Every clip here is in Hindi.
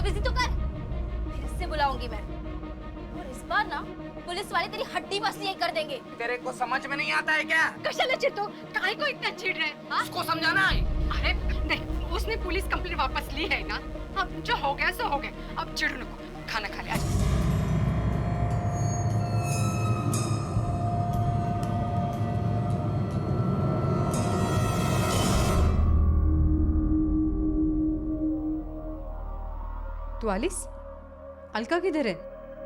बदतमीजी तो कर, फिर इससे बुलाऊंगी मैं। और इस बार ना पुलिस वाले तेरी हड्डी पसली कर देंगे। तेरे को समझ में नहीं आता है क्या? कशाला चिढ़तो? काहे को इतना चिढ़ रहे? हाँ? उसको समझाना है। अरे नहीं, उसने पुलिस कंप्लेंट वापस ली है ना। अब जो हो गया सो हो गया, अब चिढ़ नको, खाना खा ले आज। तो आलिस, अलका किधर है?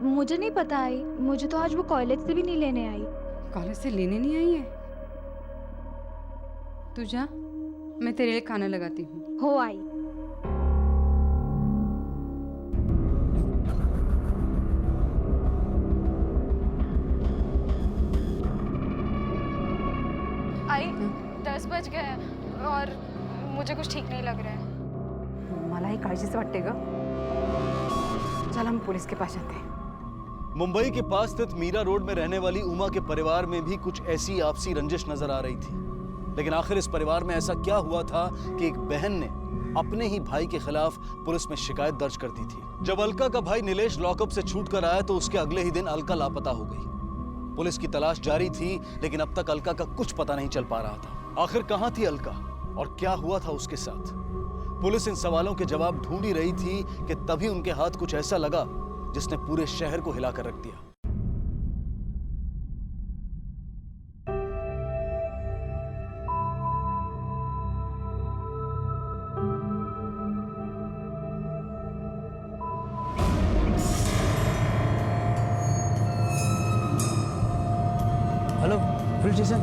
मुझे नहीं पता आई, मुझे तो आज वो कॉलेज से भी नहीं लेने आई। कॉलेज से लेने नहीं आई है? तू जा, मैं तेरे लिए खाना लगाती हूँ। हो आई। आई 10 बज गए हैं और मुझे कुछ ठीक नहीं लग रहा है। मलाही काळजीचं वाटते ग। चल हम पुलिस के पास जाते हैं। मुंबई के पास स्थित मीरा रोड में रहने वाली उमा के परिवार में भी कुछ ऐसी आपसी रंजिश नजर आ रही थी। लेकिन आखिर इस परिवार में ऐसा क्या हुआ था कि एक बहन ने अपने ही भाई के खिलाफ पुलिस में शिकायत दर्ज कर दी थी। जब अलका का भाई नीलेश लॉकअप से छूट कर आया तो उसके अगले ही दिन अलका लापता हो गई। पुलिस की तलाश जारी थी, लेकिन अब तक अलका का कुछ पता नहीं चल पा रहा था। आखिर कहां थी अलका और क्या हुआ था उसके साथ? पुलिस इन सवालों के जवाब ढूंढ ही रही थी कि तभी उनके हाथ कुछ ऐसा लगा जिसने पूरे शहर को हिलाकर रख दिया। Hello, police station.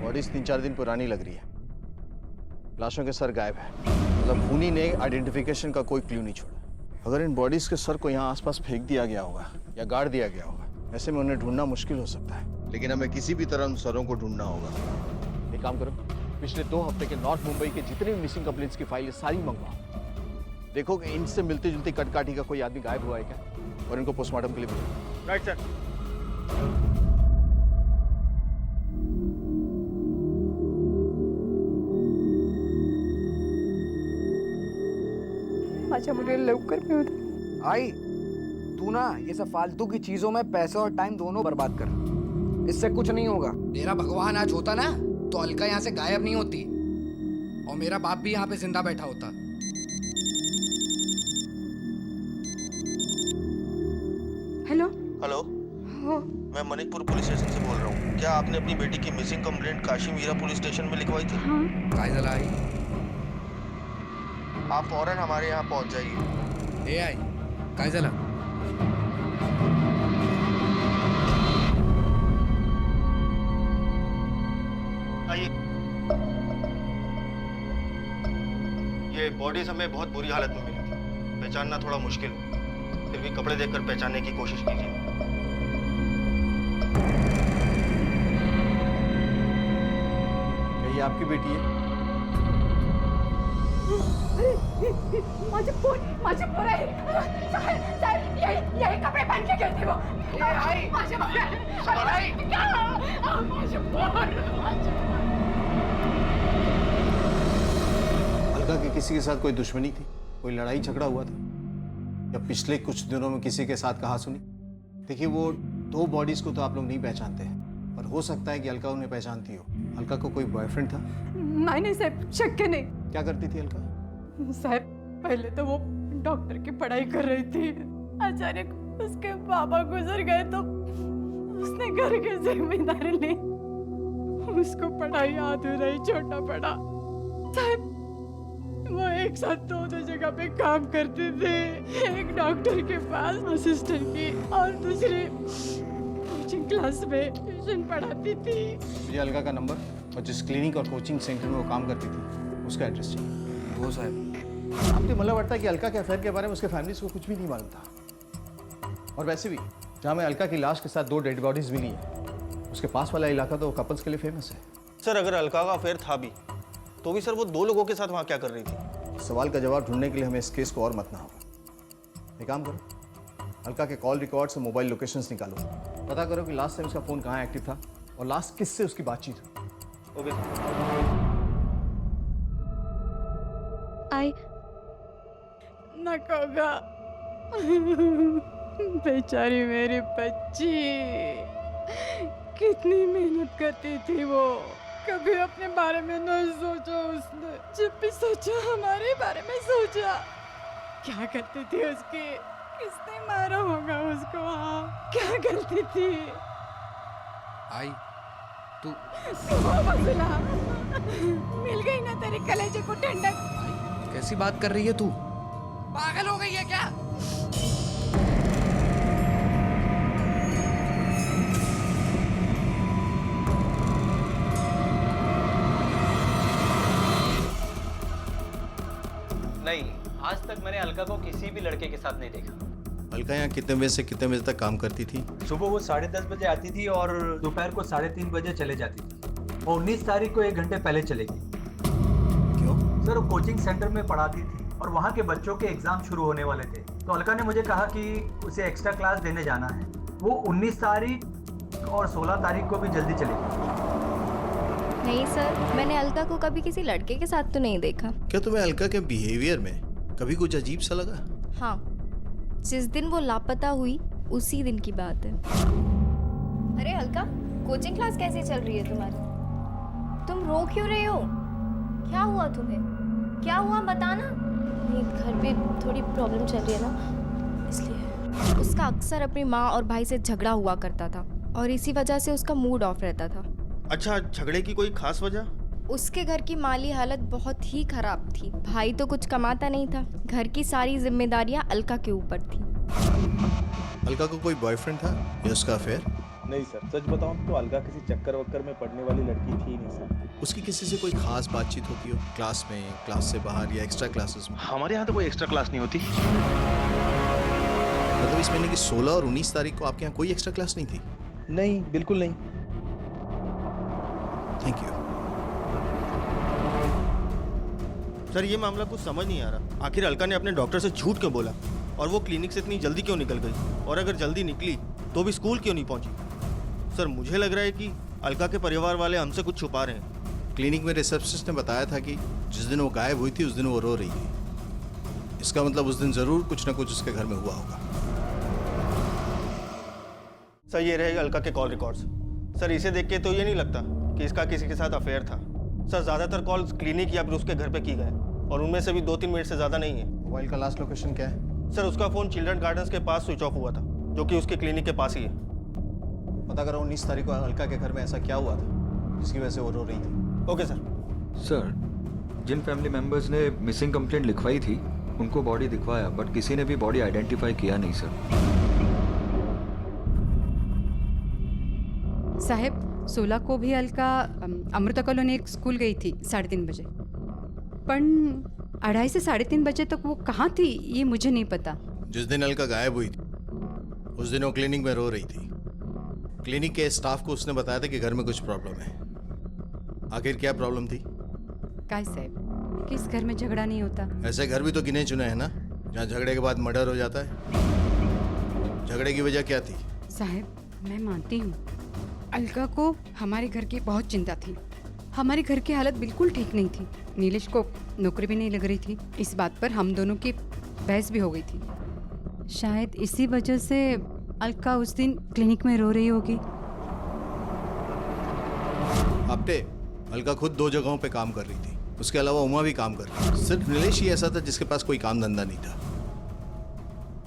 बॉडी 3-4 दिन पुरानी लग रही है। लाशों के सर गायब है, मतलब खूनी ने आइडेंटिफिकेशन का कोई क्लू नहीं छोड़ा। अगर इन बॉडीज के सर को यहाँ आसपास फेंक दिया गया होगा या गाड़ दिया गया होगा, ऐसे में उन्हें ढूंढना मुश्किल हो सकता है। लेकिन हमें किसी भी तरह उन सरों को ढूंढना होगा। एक काम करो, पिछले 2 हफ्ते के नॉर्थ मुंबई के जितने भी मिसिंग कंप्लेंट्स की फाइल सारी मंगवाओ। देखो कि इनसे मिलती जुलती कटकाठी का कोई आदमी गायब हुआ है क्या, और इनको पोस्टमार्टम के लिए भेजो। Right sir. माझ्या मुलीला लवकर मिळू दे। आई, तू ना ये सब फालतू की चीजों में पैसा और टाइम दोनों बर्बाद कर। इससे कुछ नहीं होगा। मेरा भगवान आज होता ना तो अलका यहाँ से गायब नहीं होती और मेरा बाप भी यहाँ पे जिंदा बैठा होता। हेलो। हेलो, मैं मणिकपुर पुलिस स्टेशन से बोल रहा हूँ। क्या आपने अपनी बेटी की missing complaint Kashimira police station में लिखवाई थी? काय झालं आई? आप फौरन हमारे यहाँ पहुँच जाइए। ए आई, काय झालं? आइए। ये बॉडीज हमें बहुत बुरी हालत में मिली थी, पहचानना थोड़ा मुश्किल, फिर भी कपड़े देखकर पहचानने की कोशिश कीजिए। क्या ये आपकी बेटी है? माझे पोर आहे। साहेब, यही कपडे पहन के गए थे वो। माझे पोर। अलका की किसी के साथ कोई दुश्मनी थी? कोई लड़ाई झगड़ा हुआ था? या पिछले कुछ दिनों में किसी के साथ कहा सुनी? देखिए, वो 2 बॉडीज को तो आप लोग नहीं पहचानते हैं, पर हो सकता है कि अलका उन्हें पहचानती हो। अलका को कोई बॉयफ्रेंड था? नहीं साहब, शक्य नहीं। क्या करती थी अलका? साहब, पहले तो वो डॉक्टर की पढ़ाई कर रही थी। अचानक उसके बाबा गुजर गए तो उसने घर की जिम्मेदारी ली। उसको पढ़ाई अधूरा ही छोड़ना पड़ा। साहब, वो एक साथ 2 जगह पे काम करते थे। एक डॉक्टर के पास असिस्टेंट की और दूसरी कोचिंग क्लास में ट्यूशन पढ़ाती थी। मुझे अलका का नंबर और जिस क्लिनिक और कोचिंग सेंटर में वो काम करती थी उसका एड्रेस चाहिए। वो साहब, आपको मतलब लगता है कि अलका के अफेयर के बारे में उसके फैमिली को कुछ भी नहीं मालूम था। और वैसे भी जहाँ में अलका की लाश के साथ 2 डेड बॉडीज मिली है, उसके पास वाला इलाका तो कपल्स के लिए फेमस है। सर, अगर अलका का अफेयर था भी तो भी सर वो 2 लोगों के साथ वहाँ क्या कर रही थी? सवाल का जवाब ढूंढने के लिए हमें इस केस को और मतना होगा। एक काम करो, अलका के कॉल रिकॉर्ड से मोबाइल लोकेशंस निकालो, पता करो कि लास्ट टाइम उसका फ़ोन कहाँ एक्टिव था और लास्ट किससे उसकी बातचीत हुई। ओके आई नकोगा बेचारी मेरी बच्ची, कितनी मेहनत करती थी वो, कभी अपने बारे में नहीं सोचा उसने, जब भी सोचा हमारे बारे में सोचा। क्या करती थी उसकी, किसने मारा होगा उसको, हाँ क्या गलती थी। आई तू वो बसला, मिल गई ना तेरे कलेजे को ठंडक। कैसी बात कर रही है तू? पागल हो गई है क्या? नहीं, आज तक मैंने अलका को किसी भी लड़के के साथ नहीं देखा। अलका यहाँ कितने बजे से कितने बजे तक काम करती थी? सुबह वो 10:30 बजे आती थी और दोपहर को 3:30 बजे चले जाती थी। और 19 तारीख को 1 घंटे पहले चलेगी। क्यों? सर वो कोचिंग सेंटर में पढ़ाती थी और वहाँ के बच्चों के एग्जाम शुरू होने वाले थे, तो अलका ने मुझे कहा कि उसे एक्स्ट्रा क्लास देने जाना है। वो 19 तारीख और 16 तारीख को भी जल्दी चलेगी। नहीं सर, मैंने अलका को कभी किसी लड़के के साथ तो नहीं देखा। क्या तुम्हें अलका के बिहेवियर में कभी कुछ अजीब सा लगा? हाँ, जिस दिन वो लापता हुई उसी दिन की बात है। अरे अलका, कोचिंग क्लास कैसी चल रही है तुम्हारी? तुम रो क्यों रहे हो? क्या हुआ तुम्हें? क्या हुआ बताना। नहीं, घर पे थोड़ी प्रॉब्लम चल रही है ना, इसलिए। उसका अक्सर अपनी माँ और भाई से झगड़ा हुआ करता था और इसी वजह से उसका मूड ऑफ रहता था। अच्छा, झगड़े की कोई खास वजह? उसके घर की माली हालत बहुत ही खराब थी। भाई तो कुछ कमाता नहीं था, घर की सारी जिम्मेदारियां अलका के ऊपर थी। अलका को कोई बॉयफ्रेंड था या उसका अफेयर? नहीं सर, सच बताऊं तो अलका किसी चक्कर वक्कर में पड़ने वाली लड़की थी ही नहीं सर। उसकी किसी से कोई खास बातचीत होती हो, क्लास में, क्लास से बाहर या एक्स्ट्रा क्लासेस में? हमारे यहाँ तो कोई एक्स्ट्रा क्लास नहीं होती। मतलब इस महीने की 16 और 19 तारीख को आपके यहाँ कोई एक्स्ट्रा क्लास नहीं थी? नहीं, बिल्कुल नहीं। Thank you sir. ये मामला कुछ समझ नहीं आ रहा, आखिर अलका ने अपने डॉक्टर से झूठ क्यों बोला और वो क्लिनिक से इतनी जल्दी क्यों निकल गई, और अगर जल्दी निकली तो भी स्कूल क्यों नहीं पहुंची? सर मुझे लग रहा है कि अलका के परिवार वाले हमसे कुछ छुपा रहे हैं। क्लिनिक में रिसेप्शनिस्ट ने बताया था कि जिस दिन वो गायब हुई थी उस दिन वो रो रही थी। इसका मतलब उस दिन जरूर कुछ ना कुछ उसके घर में हुआ होगा। सर ये रहे अलका के कॉल रिकॉर्ड्स। सर इसे देख के तो ये नहीं लगता कि इसका किसी के साथ अफेयर था। सर ज़्यादातर कॉल्स क्लिनिक या फिर उसके घर पे की गए और उनमें से भी 2-3 मिनट से ज़्यादा नहीं है। मोबाइल का लास्ट लोकेशन क्या है? सर उसका फ़ोन चिल्ड्रन गार्डन्स के पास स्विच ऑफ हुआ था, जो कि उसके क्लिनिक के पास ही है। पता करो 19 तारीख को अलका के घर में ऐसा क्या हुआ था जिसकी वजह से वो रो रही थी। Okay sir. सर जिन फैमिली मेंबर्स ने मिसिंग कंप्लेंट लिखवाई थी उनको बॉडी दिखवाया, बट किसी ने भी बॉडी आइडेंटिफाई किया नहीं सर। साहब 16 को भी अलका अमृता कॉलोनी एक स्कूल गई थी 3:30 बजे, पर 2:30 से 3:30 बजे तक वो कहाँ थी ये मुझे नहीं पता। जिस दिन अलका गायब हुई थी उस दिन वो क्लिनिक में रो रही थी। क्लिनिक के स्टाफ को उसने बताया था कि घर में कुछ प्रॉब्लम है। आखिर क्या प्रॉब्लम थी? काय साहब, किस घर में झगड़ा नहीं होता? ऐसे घर भी तो गिने चुने हैं ना जहाँ झगड़े के बाद मर्डर हो जाता है। झगड़े की वजह क्या थी? साहब मैं मानती हूँ अलका को हमारे घर की बहुत चिंता थी। हमारे घर की हालत बिल्कुल ठीक नहीं थी। नीलेश को नौकरी भी नहीं लग रही थी। इस बात पर हम दोनों की बहस भी हो गई थी। शायद इसी वजह से अलका उस दिन क्लिनिक में रो रही होगी। आपटे अलका खुद 2 जगहों पे काम कर रही थी, उसके अलावा उमा भी काम कर रही थी। सिर्फ नीलेश ही ऐसा था जिसके पास कोई काम धंधा नहीं था।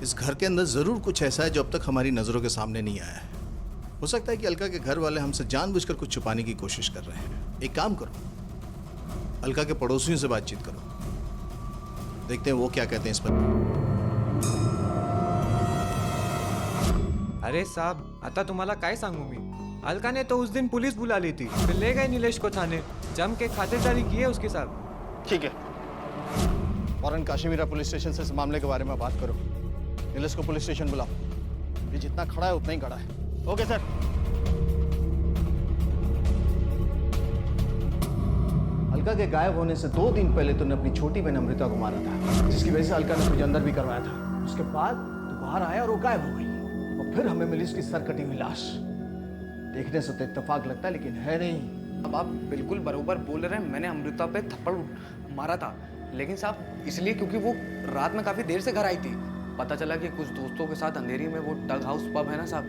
इस घर के अंदर जरूर कुछ ऐसा है जो अब तक हमारी नजरों के सामने नहीं आया है। हो सकता है कि अलका के घर वाले हमसे जानबूझकर कुछ छुपाने की कोशिश कर रहे हैं। एक काम करो, अलका के पड़ोसियों से बातचीत करो, देखते हैं वो क्या कहते हैं इस पर। अरे साहब आता तुम्हाला काय सांगू मी, अलका ने तो उस दिन पुलिस बुला ली थी, फिर ले गए नीलेश को थाने, जम के खातिरदारी की है उसके साथ। ठीक है, फौरन काशीमीरा पुलिस स्टेशन से इस मामले के बारे में बात करो। नीलेश को पुलिस स्टेशन बुलाओ। ये जितना खड़ा है उतना ही खड़ा है। Okay sir. अलका के गायब होने से 2 दिन पहले तूने अपनी छोटी बहन अमृता को मारा था, जिसकी वजह से अलका ने तुझे अंदर भी करवाया था। उसके बाद तू बाहर आया और वो गायब हो गई, और फिर हमें मिली उसकी सर कटी हुई लाश। देखने से तो इत्तेफाक लगता है, लेकिन है नहीं। अब आप बिल्कुल बरोबर बोल रहे हैं। मैंने अमृता पे थप्पड़ मारा था, लेकिन साहब इसलिए क्योंकि वो रात में काफी देर से घर आई थी। पता चला कि कुछ दोस्तों के साथ अंधेरी में वो डग हाउस पब है ना साहब,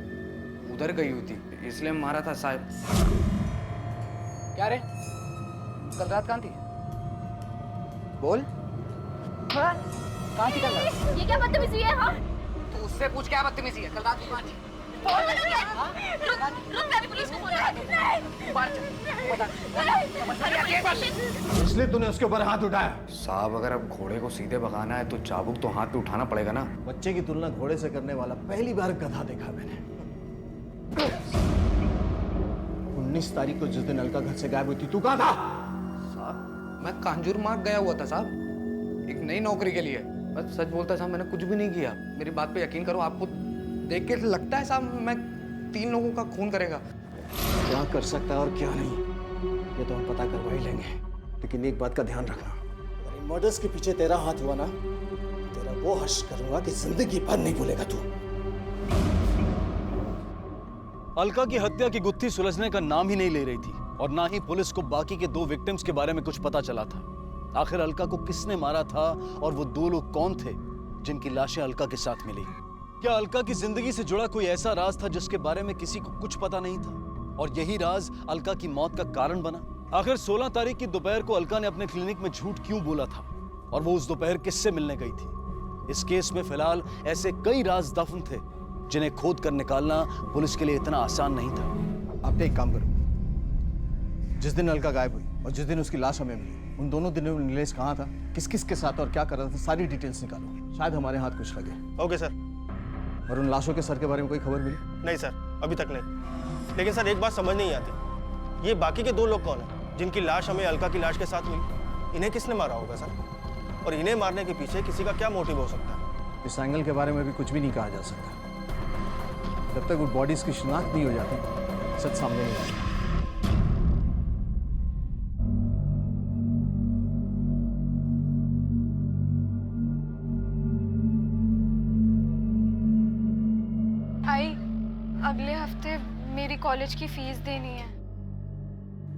उधर गई हुई थी, इसलिए मारा था साहब। क्या रे, कल रात कहाँ थी? बोल, कहाँ थी कल रात? ये क्या बदतमीजी है? हाँ, तू उससे पूछ, क्या बदतमीजी है? कल रात कहाँ थी? रुक, मैं भी पुलिस को फोन लगाती हूँ। इसलिए तूने उसके ऊपर हाथ उठाया। साहब अगर अब घोड़े को सीधे भगाना है तो चाबुक तो हाथ पे उठाना पड़ेगा ना। बच्चे की तुलना घोड़े से करने वाला पहली बार गधा देखा मैंने। 19 तारीख को जिस दिन अलका घर से गायब हुई थी, तू कहाँ था? साहब मैं कांजूर मार्ग गया हुआ था साहब, एक नई नौकरी के लिए। बस सच बोलता साहब, मैंने कुछ भी नहीं किया। मेरी बात पे यकीन करो, आपको देख के लगता है साहब मैं 3 लोगों का खून करेगा। क्या कर सकता है और क्या नहीं, ये तो हम पता करवा ही लेंगे। लेकिन एक बात का ध्यान रखना, अगर इन मर्डर्स के पीछे तेरा हाथ हुआ ना, तेरा वो हश्र करूंगा कि जिंदगी भर नहीं भूलेगा तू। अलका की हत्या की गुत्थी सुलझने का नाम ही नहीं ले रही थी, और ना ही पुलिस को बाकी के 2 विक्टिम्स के बारे में कुछ पता चला था। आखिर अलका को किसने मारा था, और वो 2 लोग कौन थे जिनकी लाशें अलका के साथ मिली? क्या अलका की जिंदगी से जुड़ा कोई ऐसा राज था जिसके बारे में किसी को कुछ पता नहीं था, और यही राज अलका की मौत का कारण बना? आखिर 16 तारीख की दोपहर को अलका ने अपने क्लिनिक में झूठ क्यों बोला था, और वो उस दोपहर किससे मिलने गई थी? इस केस में फिलहाल ऐसे कई राज दफन थे जिन्हें खोद कर निकालना पुलिस के लिए इतना आसान नहीं था। आप एक काम करो, जिस दिन अलका गायब हुई और जिस दिन उसकी लाश हमें मिली, उन दोनों दिनों में नीलेश कहाँ था, किस किस के साथ और क्या कर रहा था, सारी डिटेल्स निकालो। शायद हमारे हाथ कुछ लगे। Okay sir. और उन लाशों के सर के बारे में कोई खबर मिली? नहीं सर, अभी तक नहीं। लेकिन सर एक बात समझ नहीं आती, ये बाकी के 2 लोग कौन हैं जिनकी लाश हमें अलका की लाश के साथ हुई? इन्हें किसने मारा होगा सर? और इन्हें मारने के पीछे किसी का क्या मोटिव हो सकता है? इस एंगल के बारे में भी कुछ भी नहीं कहा जा सकता। जब तक वो बॉडीज की शिनाख्त नहीं हो जाती, सच सामने नहीं आएगा। आई, अगले हफ्ते मेरी कॉलेज की फीस देनी है।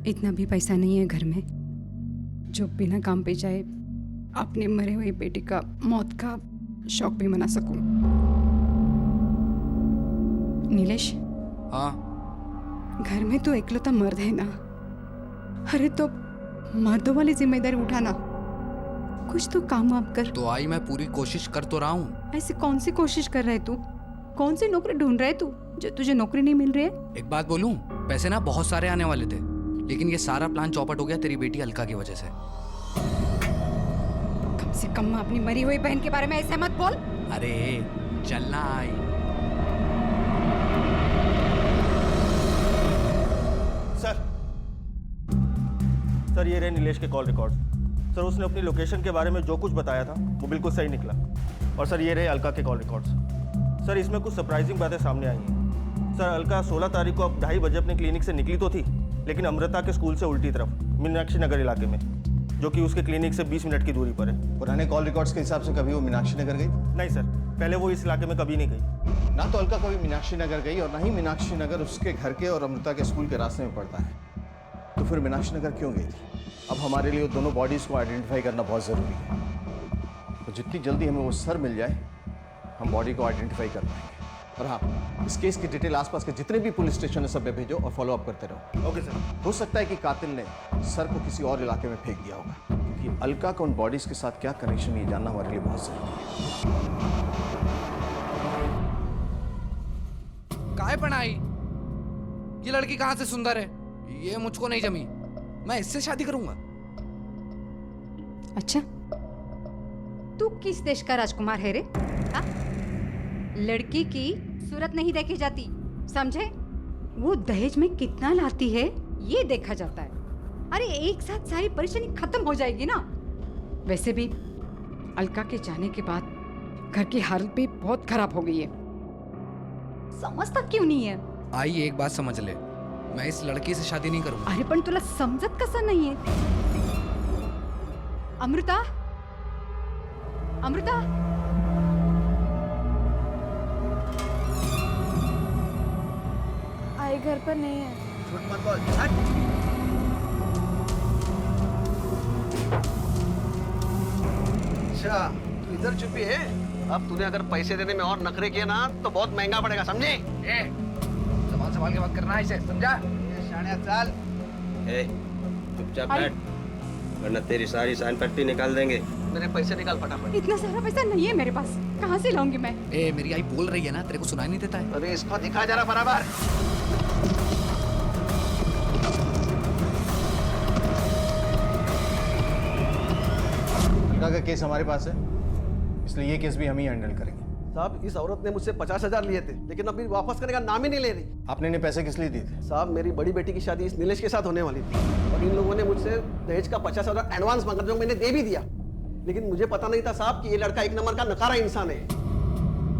इतना भी पैसा नहीं है घर में जो बिना काम पे जाए अपने मरे हुए बेटे का मौत का शौक भी मना सकूं। नीलेश, हाँ घर में तो इकलौता मर्द है ना, अरे तो मर्दों वाली जिम्मेदारी उठाना, कुछ तो काम वाम कर। तो आई, मैं पूरी कोशिश कर तो रहा हूँ। ऐसे कौन सी कोशिश कर रहे तू? कौन सी नौकरी ढूंढ रहे तू जो तुझे नौकरी नहीं मिल रही है? एक बात बोलूं, पैसे ना बहुत सारे आने वाले थे, लेकिन ये सारा प्लान चौपट हो गया तेरी बेटी अलका की वजह से। कम से कम अपनी मरी हुई बहन के बारे में ऐसे मत बोल। अरे चलना आई। सर ये रहे नीलेश के कॉल रिकॉर्ड्स। सर उसने अपनी लोकेशन के बारे में जो कुछ बताया था वो बिल्कुल सही निकला। और सर ये रहे अलका के कॉल रिकॉर्ड्स। सर इसमें कुछ सरप्राइजिंग बातें सामने आई हैं। सर अलका 16 तारीख को अब 2:30 बजे अपने क्लिनिक से निकली तो थी, लेकिन अमृता के स्कूल से उल्टी तरफ मीनाक्षी नगर इलाके में, जो कि उसके क्लिनिक से 20 मिनट की दूरी पर है। पुराने कॉल रिकॉर्ड्स के हिसाब से कभी वो मीनाक्षी नगर गई? नहीं सर, पहले वो इस इलाके में कभी नहीं गई। ना तो अलका कभी मीनाक्षी नगर गई, और ना ही मीनाक्षी नगर उसके घर के और अमृता के स्कूल के रास्ते में पड़ता है। तो फिर मीनाक्षी नगर क्यों गई थी? अब हमारे लिए दोनों बॉडीज को आइडेंटिफाई करना बहुत ज़रूरी है। तो जितनी जल्दी हमें वो सर मिल जाए, हम बॉडी को आइडेंटिफाई कर पाएंगे। और हाँ, इस केस की डिटेल आसपास के जितने भी पुलिस स्टेशन है सब में भेजो और फॉलो अप करते रहो। Okay sir. हो सकता है कि कातिल ने सर को किसी और इलाके में फेंक दिया होगा, क्योंकि अलका का उन बॉडीज के साथ क्या कनेक्शन ये जानना हमारे लिए बहुत जरूरी है। काय पढ़ाई? ये लड़की कहाँ से सुंदर है? ये मुझको नहीं जमी, मैं इससे शादी करूंगा। अच्छा, तू किस देश का राजकुमार है रे? हा? लड़की की सूरत नहीं देखी जाती, समझे? वो दहेज में कितना लाती है ये देखा जाता है। अरे एक साथ सारी परेशानी खत्म हो जाएगी ना। वैसे भी अलका के जाने के बाद घर की हालत भी बहुत खराब हो गई है, समझता क्यों नहीं है? आई एक बात समझ ले, मैं इस लड़की से शादी नहीं करूंगा। अरे पण तुला समजत कसं नाहीये? अमृता, अमृता, आई घर पर नहीं है। झूठ मत बोल। हट। अच्छा, तू इधर छुपी है? अब तूने अगर पैसे देने में और नखरे किए ना तो बहुत महंगा पड़ेगा, समझे? संभाल के बात करना है इसे, समझा? शानिया चल। चुपचाप बैठ, वरना तेरी सारी साइन पट्टी निकाल देंगे। मेरे पैसे निकाल फटाफट। इतना सारा पैसा नहीं है मेरे पास, कहाँ से लाऊंगी मैं? मेरी आई बोल रही है ना, तेरे को सुनाई नहीं देता है? अरे इसको दिखा जरा बराबर। अलका का केस हमारे पास है, इसलिए ये केस भी हम ही हैंडल करेंगे। साहब, इस औरत ने मुझसे 50,000 लिए थे, लेकिन अभी वापस करने का नाम ही नहीं ले रही। आपने इन्हें पैसे किस लिए दिए थे? साहब, मेरी बड़ी बेटी की शादी इस नीलेश के साथ होने वाली थी और इन लोगों ने मुझसे दहेज का 50,000 एडवांस मांगा, जो मैंने दे भी दिया। लेकिन मुझे पता नहीं था साहब कि ये लड़का एक नंबर का नकारा इंसान है।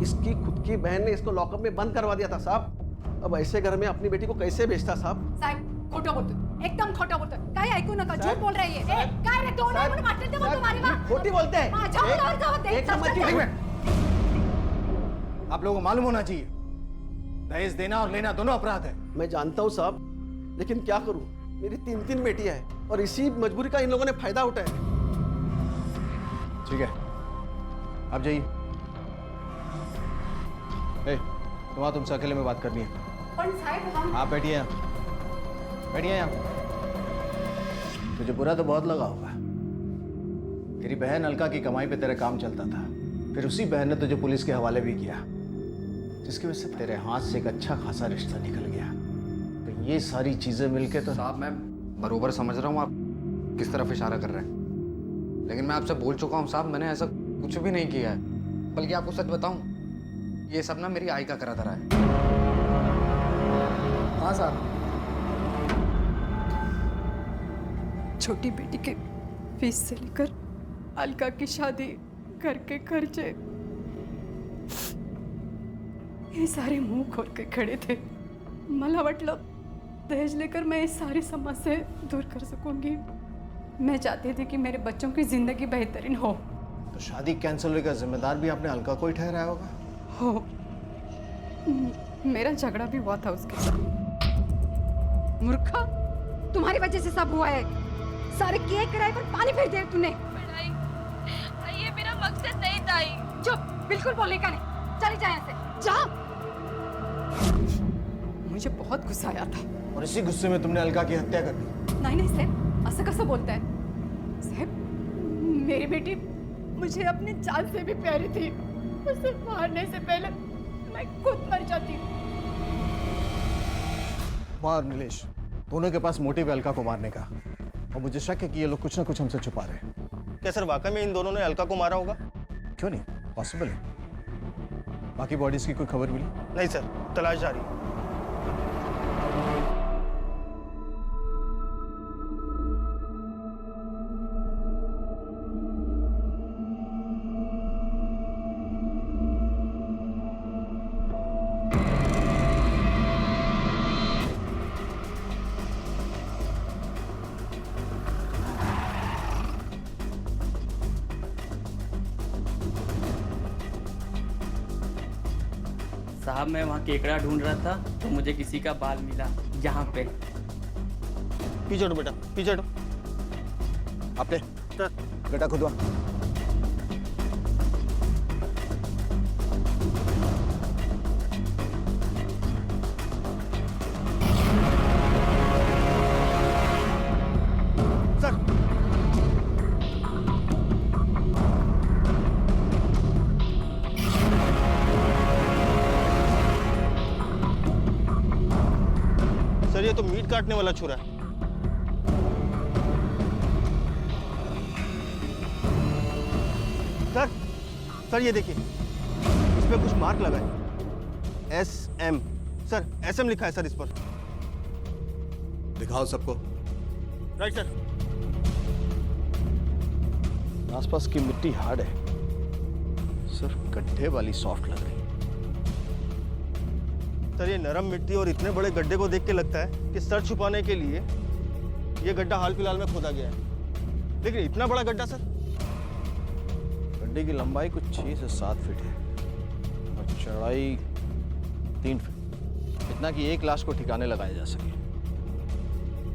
इसकी खुद की बहन ने इसको लॉकअप में बंद करवा दिया था साहब। अब ऐसे घर में अपनी बेटी को कैसे भेजता साहब? साहेब, खोटा बोलतो, एकदम खोटा बोलतो. काय ऐकू नका, झूठ बोल रही है. ए, काय रे, दोन आहे म्हणून वाटलं तेव्हा तुम्हारी बात. खोटी बोलते हैं। माझ्या मुलावर जावं दे. एक नंबर की आप लोगों को मालूम होना चाहिए, दहेज देना और लेना दोनों अपराध है। मैं जानता हूँ साहब, लेकिन क्या करूँ, मेरी 3 बेटियां हैं और इसी मजबूरी का इन लोगों ने फायदा उठाया। ठीक है, आप जाइए। तुम्हारा तुमसे अकेले में बात करनी है। पण साहेब, हम आप बैठिए यहाँ, बैठिए यहाँ। तुझे बुरा तो बहुत लगा होगा। तेरी बहन अलका की कमाई पे तेरा काम चलता था, फिर उसी बहन ने तुझे पुलिस के हवाले भी किया, जिसकी वजह से तेरे हाथ से एक अच्छा खासा रिश्ता निकल गया। तो ये सारी चीजें मिलके तो साहब, मैं बरोबर समझ रहा हूँ आप किस तरफ इशारा कर रहे हैं, लेकिन मैं आपसे बोल चुका हूँ साहब, मैंने ऐसा कुछ भी नहीं किया है। बल्कि आपको सच बताऊं, ये सब ना मेरी आई का करा धरा है। हाँ साहब। छोटी बेटी के फीस से लेकर अलका की शादी, घर के खर्चे, हे सारे मुंह खोल के खड़े थे. मला वाटलं दहेज लेकर मैं इस सारी समस्या दूर कर सकूंगी. मैं चाहती थी कि मेरे बच्चों की जिंदगी बेहतरीन हो. तो शादी कैंसिल होने का जिम्मेदार भी आपने अलका को ही ठहराया होगा? हो, मेरा झगड़ा भी हुआ था उसके साथ. मूर्खा, तुम्हारी वजह से सब हुआ है. सारे किए किराए पर पानी फेर दिया तूने. ये मेरा मकसद नहीं था. चुप, बिल्कुल बोलने का नहीं. चली जा यहाँ से, जा. मुझे बहुत गुस्सा आया था. और इसी गुस्से में तुमने अलका की हत्या कर दी? नहीं नहीं साहब, असं कसं बोलताय? साहब, मेरी बेटी मुझे अपनी जान से भी प्यारी थी. उसे मारने से पहले मैं खुद मर जाती. और नीलेश, दोनों के पास मोटिव है अलका को मारने का, और मुझे शक है कि ये लोग कुछ ना कुछ हमसे छुपा रहे हैं. क्या सर वाकई में इन दोनों ने अलका को मारा होगा? क्यों नहीं, पॉसिबल है. बाकी बॉडीज की कोई खबर मिली? नहीं सर, तलाश जारी है. साहब, मैं वहाँ केकड़ा ढूंढ रहा था तो मुझे किसी का बाल मिला यहाँ पे. पीछे हटो बेटा, पीछे हटो. आपने गड्ढा खुदवा. सर, सर ये तो मीट काटने वाला छुरा है. सर, सर ये देखिए, इस पे कुछ मार्क लगा है. SM. सर, SM लिखा है सर इस पर. दिखाओ सबको. Right sir. आसपास की मिट्टी हार्ड है, सिर्फ गड्ढे वाली सॉफ्ट लग रही है. सर ये नरम मिट्टी और इतने बड़े गड्ढे को देख के लगता है कि सर छुपाने के लिए ये गड्ढा हाल फिलहाल में खोदा गया है. लेकिन इतना बड़ा गड्ढा सर, हड्डी की लंबाई कुछ 6 से 7 फीट है और चौड़ाई 3 फीट, इतना कि एक लाश को ठिकाने लगाया जा सके।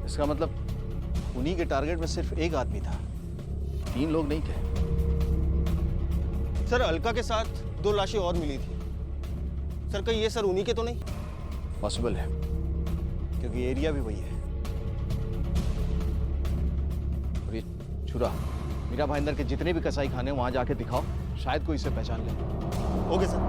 इसका मतलब उन्हीं के टारगेट में सिर्फ एक आदमी था, 3 लोग नहीं थे। सर अलका के साथ 2 लाशें और मिली थी सर, कहीं ये सर उन्हीं के तो नहीं? पॉसिबल है क्योंकि एरिया भी वही है। और ये छुरा मीरा भाईंदर के जितने भी कसाई खाने वहां जाके दिखाओ, शायद कोई इसे पहचान ले। Okay sir.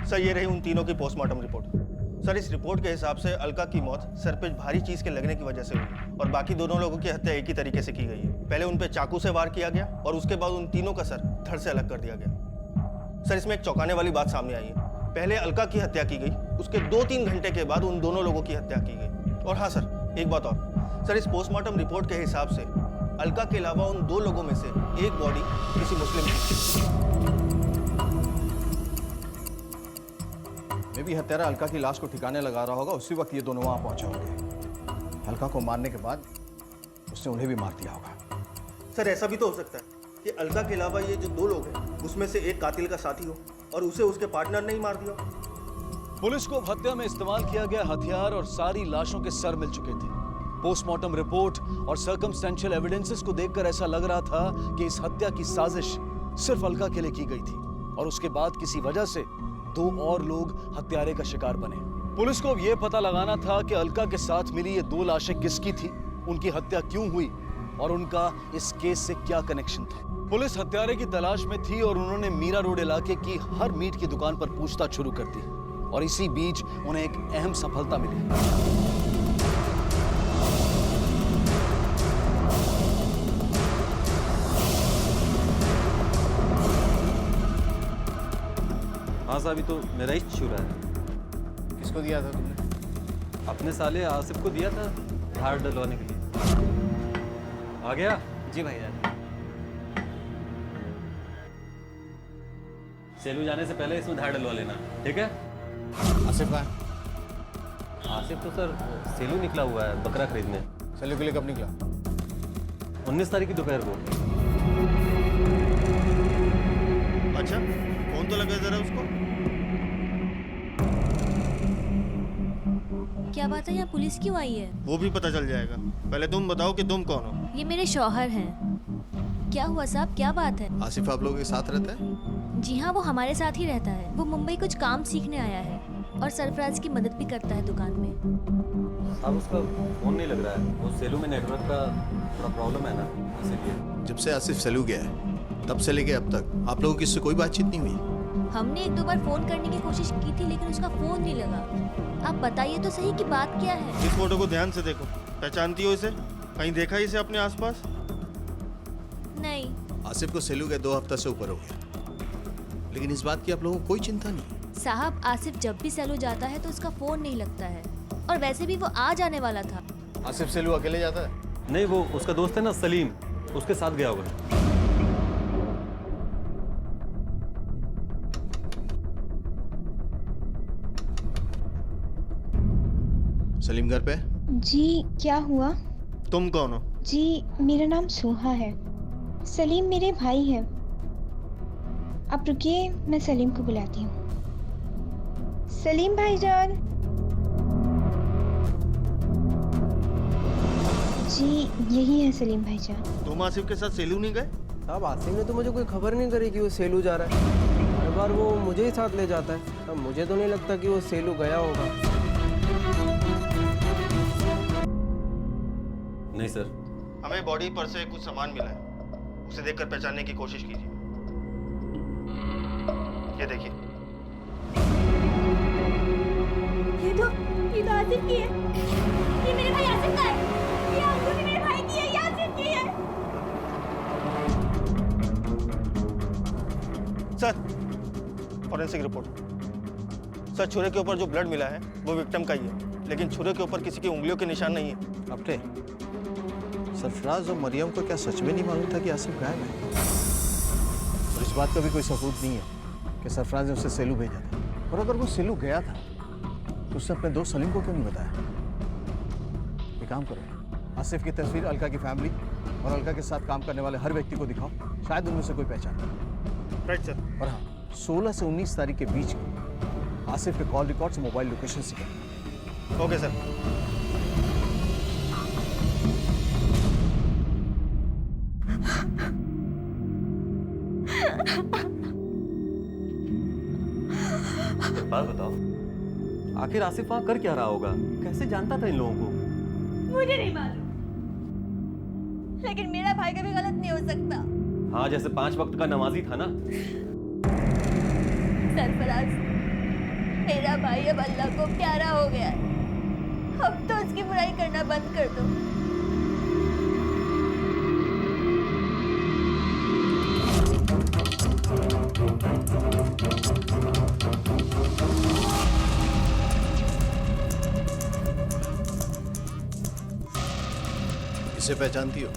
सर ये रही उन तीनों की पोस्टमार्टम रिपोर्ट। सर इस रिपोर्ट के हिसाब से अलका की मौत सर पे भारी चीज के लगने की वजह से हुई और बाकी दोनों लोगों की हत्या एक ही तरीके से की गई है। पहले उन पे चाकू से वार किया गया और उसके बाद उन तीनों का सर धड़ से अलग कर दिया गया। सर इसमें एक चौंकाने वाली बात सामने आई है। पहले अलका की हत्या की गई, उसके 2-3 घंटे के बाद उन दोनों लोगों की हत्या की गई। और हाँ सर एक बात और, सर इस पोस्टमार्टम रिपोर्ट के हिसाब से अलका के अलावा उन 2 लोगों में से एक बॉडी किसी मुस्लिम की। मे भी हत्यारा अलका की लाश को ठिकाने लगा रहा होगा, उसी वक्त ये दोनों वहां पहुंचे होंगे। अलका को मारने के बाद उसने उन्हें भी मार दिया होगा। सर ऐसा भी तो हो सकता है कि अलका के अलावा ये जो 2 लोग हैं उसमें से एक कातिल का साथी हो और उसे उसके पार्टनर ने ही मार दिया। पुलिस को हत्या में इस्तेमाल किया गया हथियार और सारी लाशों के सर मिल चुके थे। पोस्टमार्टम रिपोर्ट और सर्कमस्टेंशियल एविडेंसेस को देखकर ऐसा लग रहा था कि इस हत्या की साजिश सिर्फ अलका के लिए की गई थी और उसके बाद किसी वजह से 2 और लोग हत्यारे का शिकार बने। पुलिस को अब यह पता लगाना था कि अलका के साथ मिली ये 2 लाशें किसकी थी, उनकी हत्या क्यों हुई और उनका इस केस से क्या कनेक्शन था। पुलिस हत्यारे की तलाश में थी और उन्होंने मीरा रोड इलाके की हर मीट की दुकान पर पूछताछ शुरू कर दी और इसी बीच उन्हें एक अहम सफलता मिली। हाँ साहब, तो मेरा ही छुरा है। किसको दिया था तुमने? अपने साले आसिफ को दिया था धार डलवाने के लिए। आ गया? जी भैया। सेलू जाने से पहले इसमें धार डलवा लेना, ठीक है? आसिफ कहाँ है? आसिफ तो सर सेलू निकला हुआ है बकरा खरीदने। सेलू के लिए कब निकला? 19 तारीख की दोपहर को। अच्छा फोन तो लगा जरा उसको। क्या बात है, यहाँ पुलिस क्यों आई है? वो भी पता चल जाएगा, पहले तुम बताओ कि तुम कौन हो। ये मेरे शौहर हैं। क्या हुआ साहब, क्या बात है? आसिफ आप लोगों के साथ रहता है? जी हाँ, वो हमारे साथ ही रहता है। वो मुंबई कुछ काम सीखने आया है और सरफराज की मदद भी करता है दुकान में। अब उसका फोन नहीं लग रहा है, वो सेलू में नेटवर्क का थोड़ा प्रॉब्लम है ना, इसीलिए। जब से आसिफ सेलू गया है तब से लेके अब तक आप लोगों की इससे कोई बातचीत नहीं हुई? हमने 1-2 बार फोन करने की कोशिश की थी लेकिन उसका फोन नहीं लगा। आप बताइए तो सही कि बात क्या है? इस फोटो को ध्यान से देखो, पहचानती हो इसे? कहीं देखा इसे अपने आसपास? नहीं। आसिफ को सेलू गए 2 हफ्ता से ऊपर हो गया, लेकिन इस बात की आप लोगों को कोई चिंता नहीं? साहब आसिफ जब भी सेलू जाता है तो उसका फोन नहीं लगता है और वैसे भी वो आ जाने वाला था। आसिफ सेलू अकेले जाता है? नहीं, वो उसका दोस्त है ना सलीम, उसके साथ गया होगा। सलीम घर पे? जी क्या हुआ? तुम कौन हो? जी मेरा नाम सोहा है। सलीम मेरे भाई है। आप रुकिए, मैं सलीम को बुलाती हूँ। सलीम भाईजान। जी यही है सलीम भाईजान। तुम आसिफ के साथ सेलू नहीं गए? अब आसिफ ने तो मुझे कोई खबर नहीं करी कि वो सेलू जा रहा है। हर बार वो मुझे ही साथ ले जाता है। अब मुझे तो नहीं लगता कि वो सेलू गया होगा। नहीं सर, हमें बॉडी पर से कुछ सामान मिला है, उसे देखकर पहचानने की कोशिश कीजिए। ये देखिए। ये तो आसिफ की है। ये मेरे भाई आसिफ का है। ये अंगूठी मेरे भाई की है, ये आसिफ की है। Sir forensic report. सर छुरे के ऊपर जो ब्लड मिला है वो विक्टिम का ही है, लेकिन छुरे के ऊपर किसी की उंगलियों के निशान नहीं है। अपने सरफराज और मरियम को क्या सच में नहीं मालूम था कि आसिफ गायब है? और इस बात का भी कोई सबूत नहीं है कि सरफराज ने उसे सेलू भेजा था। और अगर वो सेलू गया था तो उसने अपने दोस्त सलीम को क्यों नहीं बताया? एक काम करो, आसिफ की तस्वीर अलका की फैमिली और अलका के साथ काम करने वाले हर व्यक्ति को दिखाओ, शायद उनमें से कोई पहचान। Right sir. और हाँ, 16 से 19 तारीख के बीच में आसिफ के कॉल रिकॉर्ड्स, मोबाइल लोकेशन से करें। Okay sir. एक बात बताओ, आखिर आसिफ वहां कर क्या रहा होगा? कैसे जानता था इन लोगों को? मुझे नहीं मालूम, लेकिन मेरा भाई कभी गलत नहीं हो सकता। हाँ, जैसे 5 वक्त का नमाजी था ना। सरफराज, मेरा भाई अब अल्लाह को प्यारा हो गया है। अब तो उसकी बुराई करना बंद कर दो। इसे पहचानती हो?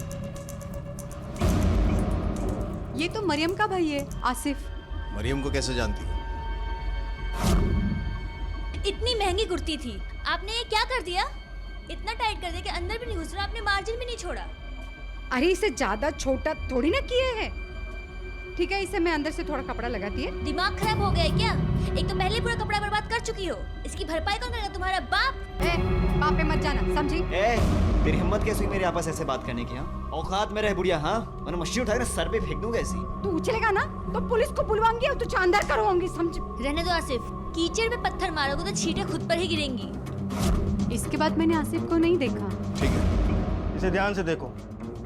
ये तो मरियम का भाई है, आसिफ। मरियम को कैसे जानती हो? इतनी महंगी कुर्ती थी, आपने ये क्या कर दिया? इतना टाइट कर दिया कि अंदर भी नहीं घुस रहा, आपने मार्जिन भी नहीं छोड़ा। अरे इसे ज्यादा छोटा थोड़ी ना किए है। ठीक है, इसे मैं अंदर से थोड़ा कपड़ा लगाती है। दिमाग खराब हो गया है क्या? एक तो पहले पूरा कपड़ा बर्बाद कर चुकी हो, इसकी भरपाई कौन करेगा? तुम्हारा बाप। बाप पे मत जाना, समझी? तेरी हिम्मत कैसी हुई मेरे आपस ऐसे बात करने की? हाँ, औकात में रह बुढ़िया। हाँ, मैंने मछली उठाकर सर पे फेंक दूंगा ऐसी। तू उछलेगा ना तो पुलिस को बुलवाऊंगी और तुझे अंदर करवाऊंगी, समझ? रहने दो आसिफ, कीचड़ में पत्थर मारोगे तो छींटे खुद पर ही गिरेंगी। इसके बाद मैंने आसिफ को नहीं देखा। ठीक है, इसे ध्यान से देखो।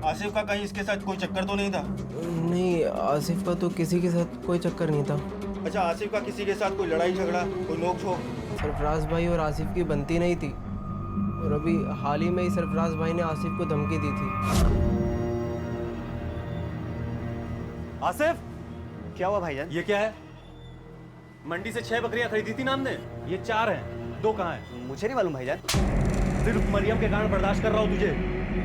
आसिफ का कहीं इसके साथ कोई चक्कर तो नहीं था? नहीं, आसिफ का तो किसी के साथ कोई चक्कर नहीं था। अच्छा, आसिफ का किसी के साथ कोई लड़ाई झगड़ा, कोई नोक झोंक? सरफराज भाई और आसिफ की बनती नहीं थी, और अभी हाल ही में ही सरफराज भाई ने आसिफ को धमकी दी थी। आसिफ, क्या हुआ भाईजान? ये क्या है? मंडी से 6 बकरियां खरीदी थी ना हमने, ये 4 हैं, 2 कहाँ हैं? मुझे नहीं मालूम भाईजान। सिर्फ मरियम के कारण बर्दाश्त कर रहा हूँ तुझे।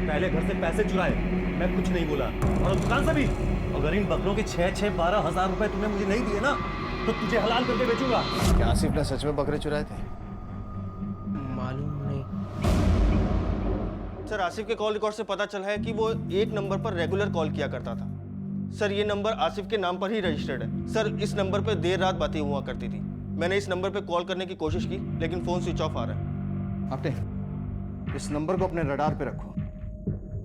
पहले घर से पैसे चुराए, मैं कुछ नहीं बोला, और दुकान से भी। अगर इन बकरों के 6-12 हजार रुपए तुमने मुझे नहीं दिए ना, तो तुझे हलाल करके बेचूंगा। क्या आसिफ ने सच में बकरे चुराए थे? मालूम नहीं सर। आसिफ के कॉल रिकॉर्ड से पता चला है कि वो एक नंबर पर रेगुलर कॉल किया करता था। सर, ये नंबर आसिफ के नाम पर ही रजिस्टर्ड है। सर, इस नंबर पर देर रात बातें हुआ करती थी। मैंने इस नंबर पर कॉल करने की कोशिश की, लेकिन फोन स्विच ऑफ आ रहा है। आपने इस नंबर को अपने रडार पे रखो।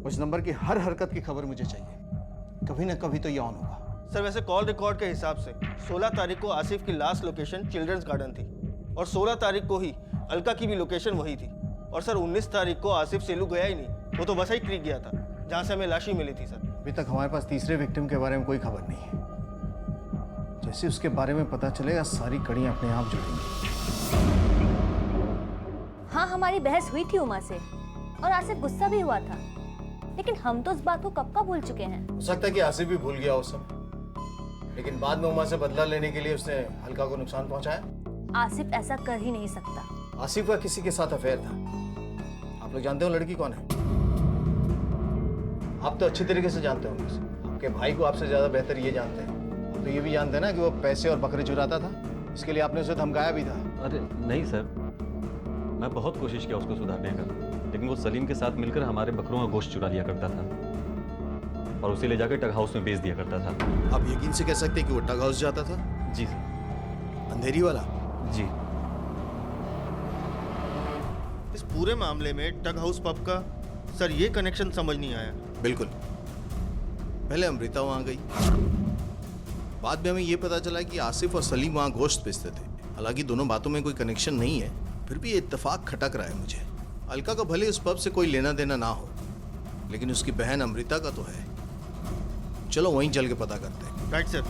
उस नंबर की हर हरकत की खबर मुझे चाहिए। कभी ना कभी तो ये ऑन होगा। सर, वैसे कॉल रिकॉर्ड के हिसाब से 16 तारीख को आसिफ की लास्ट लोकेशन चिल्ड्रंस गार्डन थी, और 16 तारीख को ही अलका की भी लोकेशन वही थी। और सर, 19 तारीख को आसिफ सेलू गया ही नहीं, वो तो वसई क्रीक गया था, जहाँ से हमें लाशी मिली थी। सर, अभी तक हमारे पास तीसरे विक्टिम के बारे में कोई खबर नहीं है। जैसे उसके बारे में पता चलेगा, सारी कड़ियां अपने आप जुड़ेंगी। हाँ, हमारी बहस हुई थी उमा से, और आसिफ गुस्सा भी हुआ था, लेकिन हम तो इस बात को कब का भूल चुके हैं। हो सकता है कि आसिफ भी भूल गया हो सब, लेकिन बाद में उमा से बदला लेने के लिए उसने हल्का को नुकसान पहुंचाया। आसिफ ऐसा कर ही नहीं सकता। आसिफ का किसी के साथ अफेयर था। आप लोग जानते हो लड़की कौन है? आप तो अच्छी तरीके से जानते होंगे उसे। आपके भाई को आपसे ज्यादा बेहतर ये जानते हैं। आप तो ये भी जानते हैं ना कि वो पैसे और बकरे चुराता था। इसके लिए आपने उसे धमकाया भी था। अरे नहीं सर, मैं बहुत कोशिश किया उसको सुधारने का, लेकिन वो सलीम के साथ मिलकर हमारे बकरों का गोश्त चुरा लिया करता था और उसे ले जाकर टग हाउस में बेच दिया करता था। आप यकीन से कह सकते हैं कि वो टग हाउस जाता था? जी सर। अंधेरी वाला? जी। इस पूरे मामले में टग हाउस पब का सर ये कनेक्शन समझ नहीं आया। बिल्कुल। पहले अमृता वहां गई, बाद में हमें ये पता चला कि आसिफ और सलीम वहां गोश्त बेचते थे। हालांकि दोनों बातों में कोई कनेक्शन नहीं है, फिर भी ये इत्तेफाक खटक रहा है मुझे। अलका का भले उस पब से कोई लेना देना ना हो, लेकिन उसकी बहन अमृता का तो है। चलो वहीं चल के पता करते हैं। Right sir.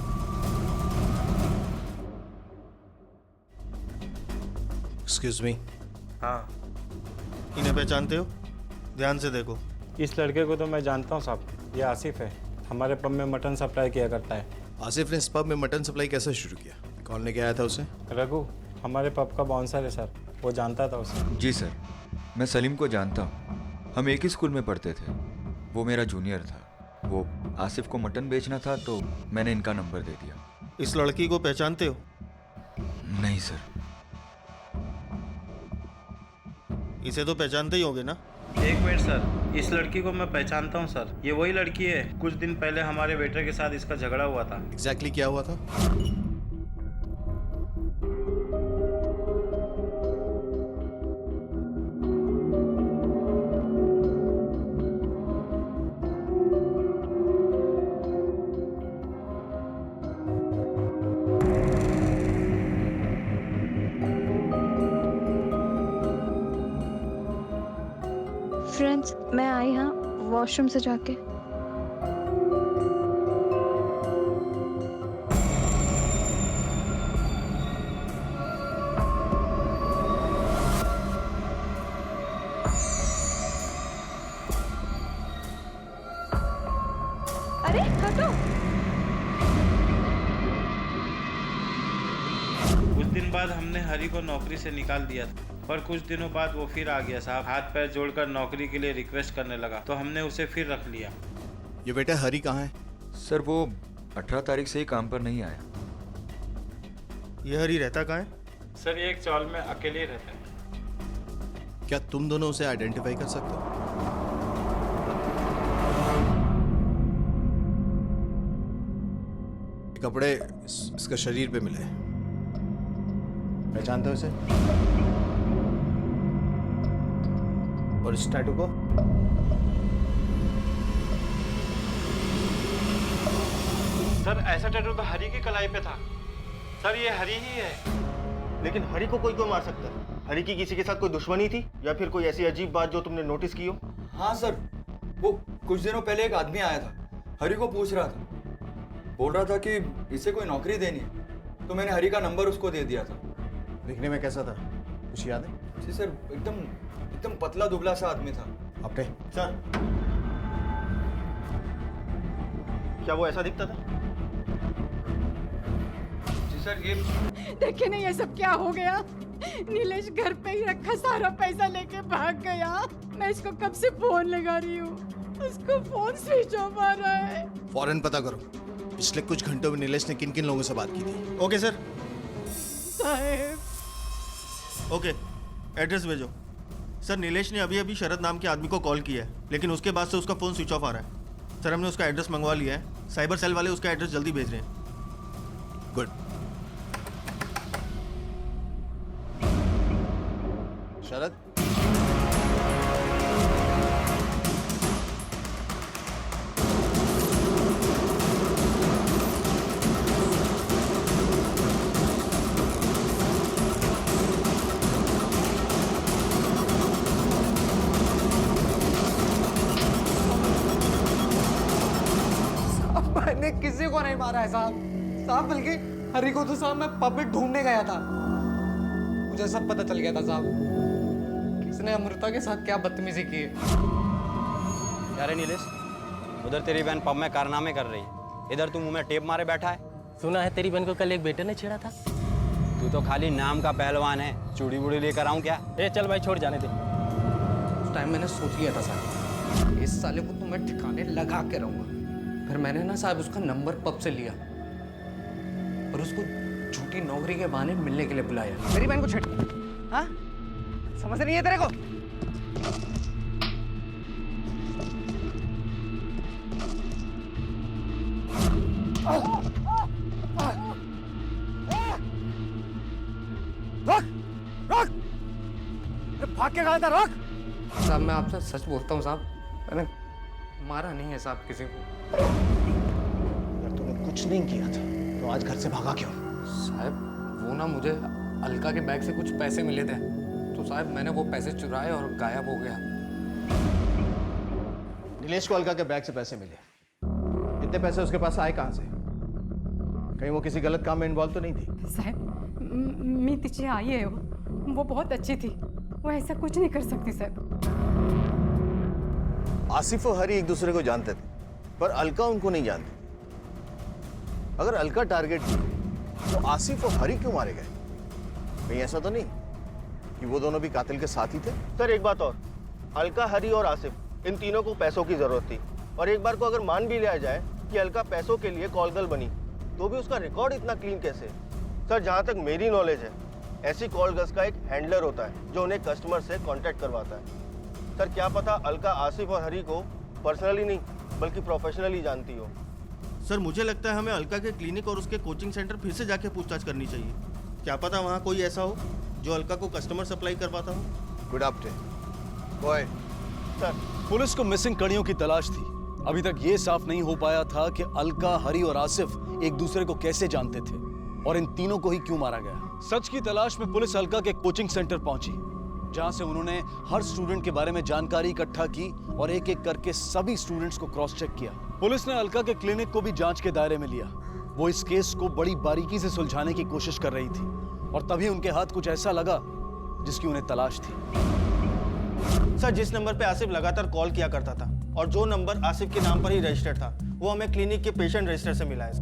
Excuse me. हाँ, इन्हें पहचानते हो? ध्यान से देखो। इस लड़के को तो मैं जानता हूँ साहब, ये आसिफ है, हमारे पब में मटन सप्लाई किया करता है। आसिफ ने इस पब में मटन सप्लाई कैसे शुरू किया? कौन लेके आया था उसे? रघु, हमारे पब का बाउंसर है सर, वो जानता था उसे। जी सर, मैं सलीम को जानता हूँ, हम एक ही स्कूल में पढ़ते थे। वो मेरा जूनियर था। वो आसिफ को मटन बेचना था तो मैंने इनका नंबर दे दिया। इस लड़की को पहचानते हो? नहीं सर। इसे तो पहचानते ही होगे ना? एक मिनट सर, इस लड़की को मैं पहचानता हूँ सर। ये वही लड़की है, कुछ दिन पहले हमारे वेटर के साथ इसका झगड़ा हुआ था। एग्जैक्टली क्या हुआ था? फ्रेंड्स, मैं आई हाँ वॉशरूम से जाके। अरे हटो। कुछ दिन बाद हमने हरी को नौकरी से निकाल दिया था, पर कुछ दिनों बाद वो फिर आ गया साहब। हाथ पैर जोड़कर नौकरी के लिए रिक्वेस्ट करने लगा, तो हमने उसे फिर रख लिया। ये बेटा हरी कहाँ है? सर वो 18 तारीख से ही काम पर नहीं आया। ये हरी रहता कहाँ है? सर ये एक चौल में अकेले ही रहता है। क्या तुम दोनों उसे आइडेंटिफाई कर सकते हो? कपड़े इसका शरीर पे मिले, पहचानते हो इसे? और इस टैटू को? सर ऐसा टैटू तो हरी की कलाई पे था। सर ये हरी ही है। लेकिन हरी को कोई क्यों मार सकता है? हरी की किसी के साथ कोई दुश्मनी थी या फिर कोई ऐसी अजीब बात जो तुमने नोटिस की हो? हाँ सर, वो कुछ दिनों पहले एक आदमी आया था, हरी को पूछ रहा था, बोल रहा था कि इसे कोई नौकरी देनी है, तो मैंने हरी का नंबर उसको दे दिया था। दिखने में कैसा था, कुछ याद है? जी सर, एकदम पतला दुबला सा आदमी था। अपने सर, क्या वो ऐसा दिखता था? जी सर, ये देखिए ना ये सब क्या हो गया। नीलेश घर पे ही रखा सारा पैसा लेके भाग गया। मैं इसको कब से फोन लगा रही हूँ, उसको फोन स्विच ऑफ आ रहा है। फौरन पता करो पिछले कुछ घंटों में नीलेश ने किन किन लोगों से बात की थी। Okay sir. साहब। ओके, एड्रेस भेजो। सर नीलेश ने अभी अभी शरद नाम के आदमी को कॉल किया है, लेकिन उसके बाद से उसका फ़ोन स्विच ऑफ आ रहा है। सर हमने उसका एड्रेस मंगवा लिया है, साइबर सेल वाले उसका एड्रेस जल्दी भेज रहे हैं। गुड। शरद, मैंने किसी को नहीं मारा है साहब, बल्कि हरी को तो साहब मैं पब में ढूंढने गया था। मुझे सब पता चल गया था साहब, किसने अमृता के साथ क्या बदतमीजी की है। क्या रे नीलेश, उधर तेरी बहन पब में कारनामे कर रही है, इधर तू मुंह में टेप मारे बैठा है। सुना है तेरी बहन को कल एक बेटे ने छेड़ा था। तू तो खाली नाम का पहलवान है, चूड़ी बूड़ी लेकर आऊं क्या? ए चल भाई छोड़, जाने दे। उस टाइम मैंने सोच लिया था साहब, इस साले को तो मैं ठिकाने लगा के रहूंगा। फिर मैंने ना साहब उसका नंबर पब से लिया और उसको झूठी नौकरी के बहाने मिलने के लिए बुलाया। मेरी बहन को छेड़, हाँ? समझ नहीं है तेरे को? रोक! भाग के कहा था, रोक! साहब मैं आपसे सच बोलता हूँ साहब, मैंने मारा नहीं है साहब किसी को। अगर तूने कुछ नहीं किया था तो आज घर से भागा क्यों? साहब वो ना मुझे अलका के बैग से कुछ पैसे मिले थे, तो साहब मैंने वो पैसे चुराए और गायब हो गया। नीलेश को अलका के बैग से पैसे मिले, इतने पैसे उसके पास आए कहाँ से? कहीं वो किसी गलत काम में इन्वॉल्व तो नहीं थी? साहब मी तिचे आई है, वो बहुत अच्छी थी, वो ऐसा कुछ नहीं कर सकती साहब। आसिफ और हरी एक दूसरे को जानते थे, पर अलका उनको नहीं जानती। अगर अलका टारगेट थी तो आसिफ और हरी क्यों मारे गए? कहीं ऐसा तो नहीं कि वो दोनों भी कातिल के साथ ही थे? सर एक बात और, अलका, हरी और आसिफ इन तीनों को पैसों की जरूरत थी, और एक बार को अगर मान भी लिया जाए कि अलका पैसों के लिए कॉल गर्ल बनी, तो भी उसका रिकॉर्ड इतना क्लीन कैसे? सर जहाँ तक मेरी नॉलेज है, ऐसी कॉल गर्ल्स का एक हैंडलर होता है जो उन्हें कस्टमर से कांटेक्ट करवाता है। सर क्या पता अलका आसिफ और हरी को पर्सनली नहीं बल्कि प्रोफेशनली जानती हो। सर मुझे लगता है हमें अलका के क्लिनिक और उसके कोचिंग सेंटर फिर से जाके पूछताछ करनी चाहिए। क्या पता वहाँ कोई ऐसा हो जो अलका को कस्टमर सप्लाई करवाता हो। Good afternoon boy. Sir police को मिसिंग कड़ियों की तलाश थी। अभी तक ये साफ नहीं हो पाया था कि अलका, हरी और आसिफ एक दूसरे को कैसे जानते थे और इन तीनों को ही क्यों मारा गया। सच की तलाश में पुलिस अलका के कोचिंग सेंटर पहुंची, जहां से उन्होंने हर स्टूडेंट के बारे में जानकारी इकट्ठा की और एक एक करके सभी स्टूडेंट्स को क्रॉस चेक किया। पुलिस ने अलका के क्लिनिक को भी जांच के दायरे में लिया। वो इस केस को बड़ी बारीकी से सुलझाने की कोशिश कर रही थी और तभी उनके हाथ कुछ ऐसा लगा जिसकी उन्हें तलाश थी। सर जिस नंबर पे आसिफ लगातार कॉल किया करता था और जो नंबर आसिफ के नाम पर ही रजिस्टर्ड था वो हमें क्लिनिक के पेशेंट रजिस्टर से मिला है।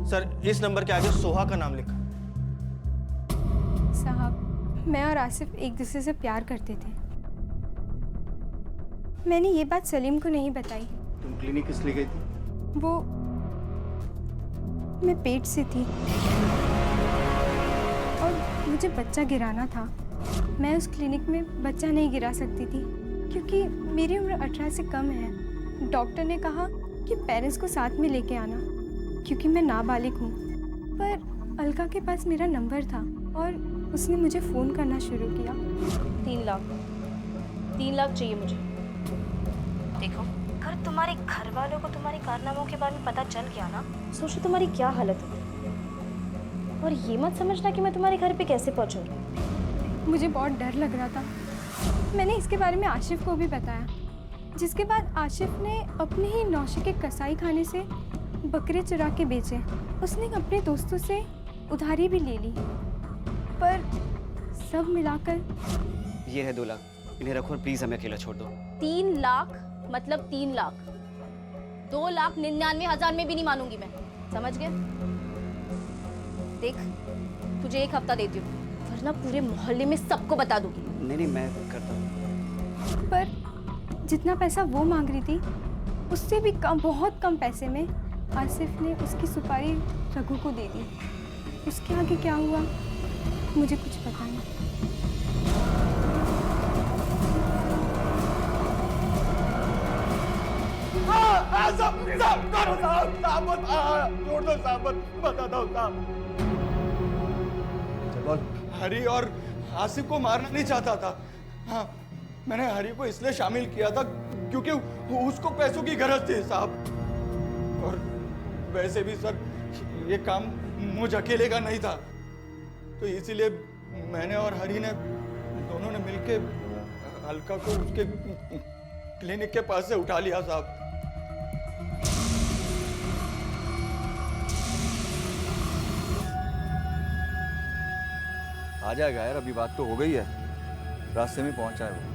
सर इस नंबर के आगे सोहा का नाम लिखा। साहब मैं और आसिफ एक दूसरे से प्यार करते थे। मैंने ये बात सलीम को नहीं बताई। तुम क्लिनिक किस लिए गई थी? वो मैं पेट से थी और मुझे बच्चा गिराना था। मैं उस क्लिनिक में बच्चा नहीं गिरा सकती थी क्योंकि मेरी उम्र 18 से कम है। डॉक्टर ने कहा कि पेरेंट्स को साथ में लेके आना क्योंकि मैं नाबालिग हूँ। पर अलका के पास मेरा नंबर था और उसने मुझे फ़ोन करना शुरू किया। 3 लाख चाहिए मुझे। देखो अगर तुम्हारे घर वालों को तुम्हारे कारनामों के बारे में पता चल गया ना, सोचो तुम्हारी क्या हालत होगी। और ये मत समझना कि मैं तुम्हारे घर पे कैसे पहुंचूंगी। मुझे बहुत डर लग रहा था। मैंने इसके बारे में आशिफ को भी बताया, जिसके बाद आशिफ ने अपने ही नौशे के कसाई खाने से बकरे चुरा के बेचे। उसने अपने दोस्तों से उधारी भी ले ली, पर सब मिलाकर ये है 2 लाख, इन्हें रखो और प्लीज हमें अकेला छोड़ दो। 3 लाख मतलब 3 लाख, 2,99,000 में भी नहीं मानूंगी मैं, समझ गए? देख तुझे 1 हफ्ता देती हूँ वरना पूरे मोहल्ले में सबको बता दूंगी। नहीं मैं करता हूँ। पर जितना पैसा वो मांग रही थी उससे भी कम, बहुत कम पैसे में आसिफ ने उसकी सुपारी रघु को दे दी। उसके आगे क्या हुआ मुझे कुछ पता नहीं। हरी और आसिफ को मारना नहीं चाहता था। हाँ, मैंने हरी को इसलिए शामिल किया था क्योंकि उसको पैसों की गरज थी साहब। और वैसे भी सर ये काम मुझ अकेले का नहीं था, तो इसीलिए मैंने और हरी ने दोनों ने मिलके अलका को उसके क्लिनिक के पास से उठा लिया साहब। आ जाएगा यार, अभी बात तो हो गई है, रास्ते में पहुंचा है वो।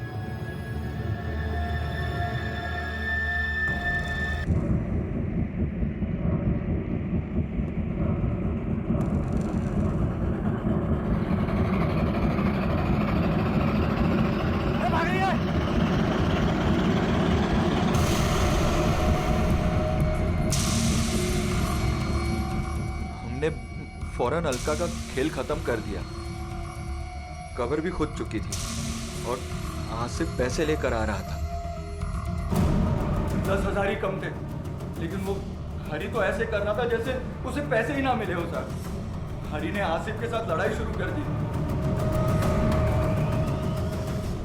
हमने फौरन अलका का खेल खत्म कर दिया। कवर भी खुद चुकी थी और आसिफ पैसे लेकर आ रहा था। 10,000 ही कम थे, लेकिन वो हरी तो ऐसे कर रहा था जैसे उसे पैसे ही ना मिले हो सर। हरी ने आसिफ के साथ लड़ाई शुरू कर दी।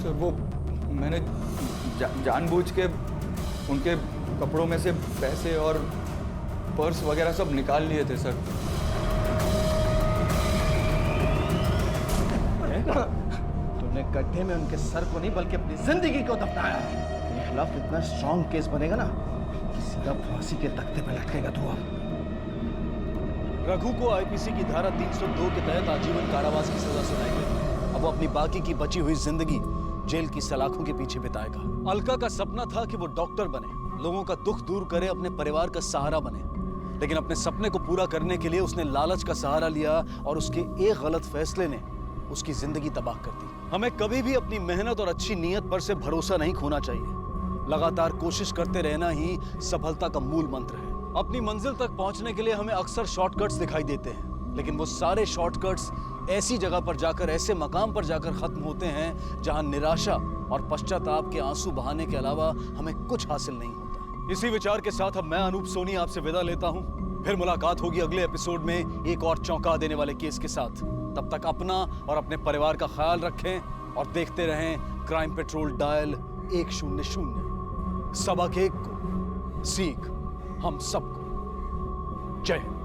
सर वो मैंने जानबूझ के उनके कपड़ों में से पैसे और पर्स वगैरह सब निकाल लिए थे सर। तुमने गड्ढे में उनके सर को नहीं बल्कि अपनी जिंदगी को दफनाया है। तेरे खिलाफ इतना स्ट्रॉन्ग केस बनेगा ना कि सीधा फांसी के तख्ते पे लटकेगा तू। अब रघु को आईपीसी की धारा 302 के तहत आजीवन कारावास की सजा सुनाई गई। अब वो अपनी बाकी की बची हुई जिंदगी जेल की सलाखों के पीछे बिताएगा। अलका का सपना था कि वो डॉक्टर बने, लोगों का दुख दूर करे, अपने परिवार का सहारा बने, लेकिन अपने सपने को पूरा करने के लिए उसने लालच का सहारा लिया और उसके एक गलत फैसले ने उसकी जिंदगी तबाह कर दी। हमें कभी भी अपनी मेहनत और अच्छी नीयत पर से भरोसा नहीं खोना चाहिए। लगातार कोशिश करते रहना ही सफलता का मूल मंत्र है। अपनी मंजिल तक पहुंचने के लिए हमें अक्सर शॉर्टकट्स दिखाई देते हैं, लेकिन वो सारे शॉर्टकट्स ऐसी जगह पर जाकर, ऐसे मकाम पर जाकर खत्म होते हैं जहां निराशा और पश्चाताप के आंसू बहाने के अलावा हमें कुछ हासिल नहीं होता। इसी विचार के साथ अब मैं अनूप सोनी आपसे विदा लेता हूं। फिर मुलाकात होगी अगले एपिसोड में एक और चौंका देने वाले केस के साथ। तब तक अपना और अपने परिवार का ख्याल रखें और देखते रहें क्राइम पेट्रोल डायल 100। सबक एक को, सीख हम सबको। जय हिंद।